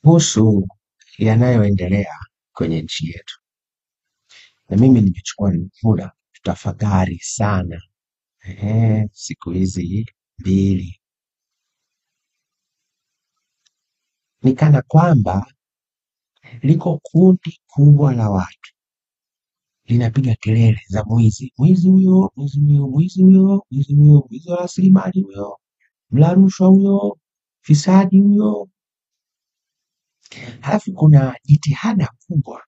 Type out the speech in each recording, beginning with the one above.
kuhusu yanayoendelea kwenye nchi yetu, na mimi nimechukua muda tutafakari sana siku hizi mbili. Ni kana kwamba liko kundi kubwa la watu linapiga kelele za mwizi, mwizi huyo, mwizi huyo, mwizi huyo, mwizi huyo, mwizi wa rasilimali huyo, mla rushwa huyo, fisadi huyo. Halafu kuna jitihada kubwa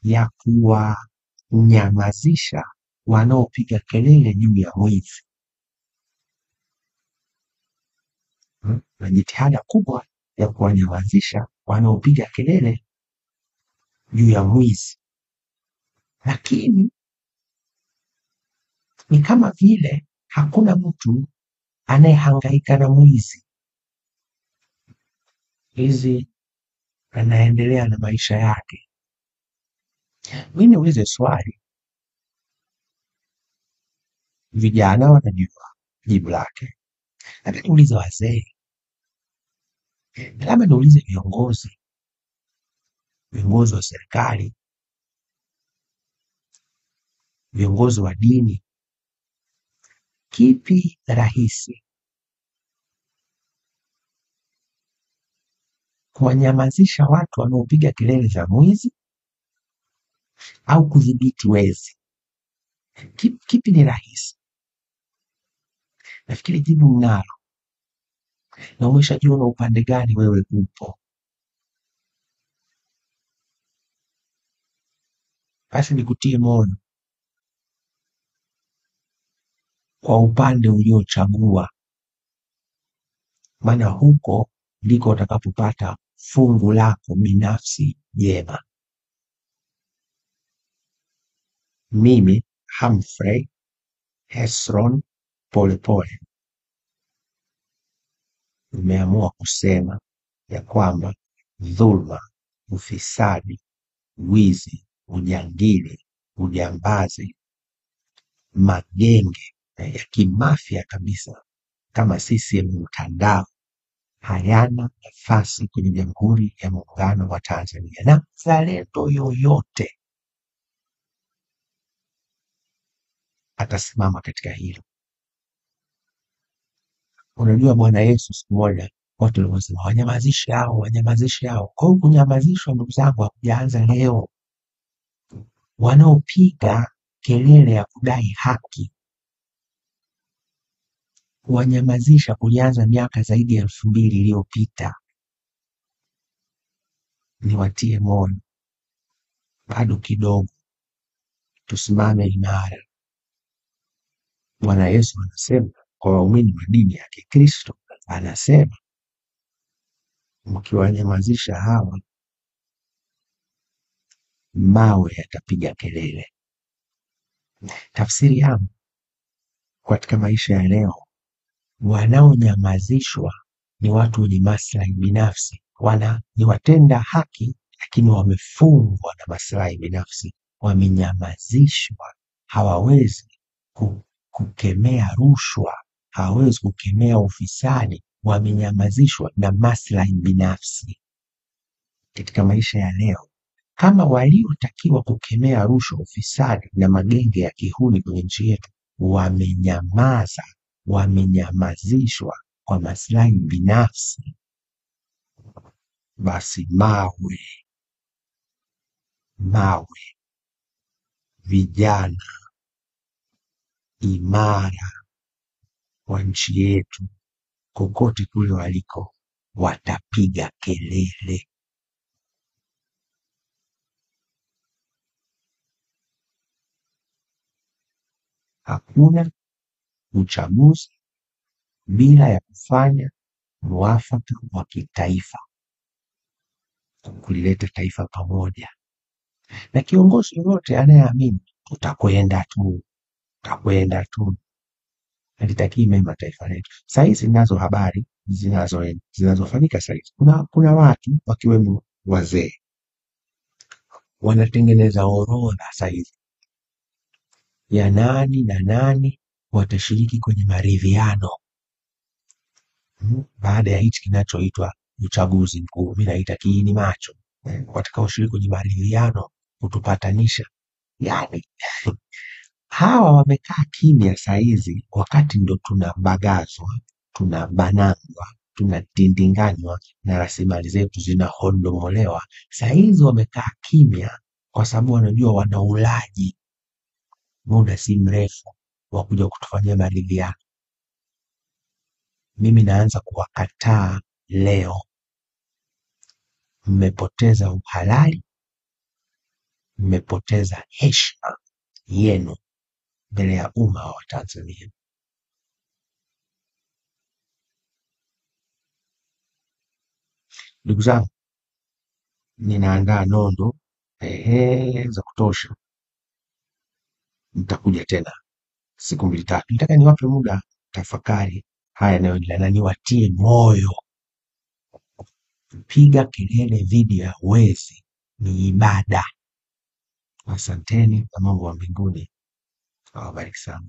ya kuwanyamazisha wanaopiga kelele juu ya mwizi. Na jitihada kubwa ya kuwanyamazisha wanaopiga kelele juu ya mwizi, lakini ni kama vile hakuna mtu anayehangaika na mwizi. Mwizi anaendelea na maisha yake. Mimi niulize swali, vijana wanajua jibu lake, labda niulize wazee, labda niulize viongozi wa serikali, viongozi wa dini. Kipi rahisi, kuwanyamazisha watu wanaopiga kelele za mwizi au kudhibiti wezi? Kipi ni rahisi? Nafikiri jibu mnalo, na umeshajiona upande gani wewe upo. Basi nikutie moyo kwa upande uliochagua, maana huko ndiko utakapopata fungu lako binafsi jema. Mimi Humphrey Hesron Polepole nimeamua kusema ya kwamba dhulma, ufisadi, wizi, ujangili, ujambazi, magenge ya kimafia kabisa kama CCM mtandao hayana nafasi kwenye Jamhuri ya Muungano wa Tanzania, na mzalendo yoyote atasimama katika hilo. Unajua Bwana Yesu siku moja watu walisema wanyamazishe hao, wanyamazishe hao. Kwa hiyo kunyamazishwa, ndugu zangu, hakujaanza leo. Wanaopiga kelele ya kudai haki, kuwanyamazisha kulianza miaka zaidi ya 2000 iliyopita. Niwatie moyo, bado kidogo, tusimame imara. Bwana Yesu anasema kwa waumini wa dini ya Kikristo, anasema mkiwanyamazisha hawa, mawe yatapiga kelele. Tafsiri yangu katika maisha ya leo, wanaonyamazishwa ni watu wenye maslahi binafsi. Ni watenda haki, lakini wamefungwa na maslahi binafsi, wamenyamazishwa. Hawawezi kukemea rushwa, hawawezi kukemea ufisadi, wamenyamazishwa na maslahi binafsi. Katika maisha ya leo, kama waliotakiwa kukemea rushwa, ufisadi na magenge ya kihuni kwenye nchi yetu wamenyamazishwa kwa maslahi binafsi, basi mawe, vijana imara wa nchi yetu kokote kule waliko watapiga kelele. Hakuna uchaguzi bila ya kufanya mwafaka wa kitaifa, kulileta taifa pamoja. Na kiongozi yoyote anayeamini tutakwenda tu, alitakii mema taifa letu. Saizi nazo habari zinazofanyika saizi, kuna watu wakiwemo wazee wanatengeneza orodha saizi ya nani na nani watashiriki kwenye maridhiano baada ya hichi kinachoitwa uchaguzi mkuu. Mimi naita kiini macho, watakaoshiriki kwenye maridhiano kutupatanisha. Yani hawa wamekaa kimya saizi, wakati ndo tunabagazwa, tunabanangwa, tunatindinganywa na rasilimali zetu zinahondomolewa. Saizi wamekaa kimya kwa sababu wanajua wana ulaji muda si mrefu wa kuja kutufanyia maridhiano. Mimi naanza kuwakataa leo. Mmepoteza uhalali, mmepoteza heshima yenu mbele ya umma wa Tanzania. Ndugu zangu, ninaandaa nondo za kutosha. Nitakuja tena siku 2-3. Nataka niwape muda tafakari haya yanayoendelea na niwatie moyo. Piga kelele dhidi ya wezi ni ibada. Asanteni na Mungu wa mbinguni awabariki sana.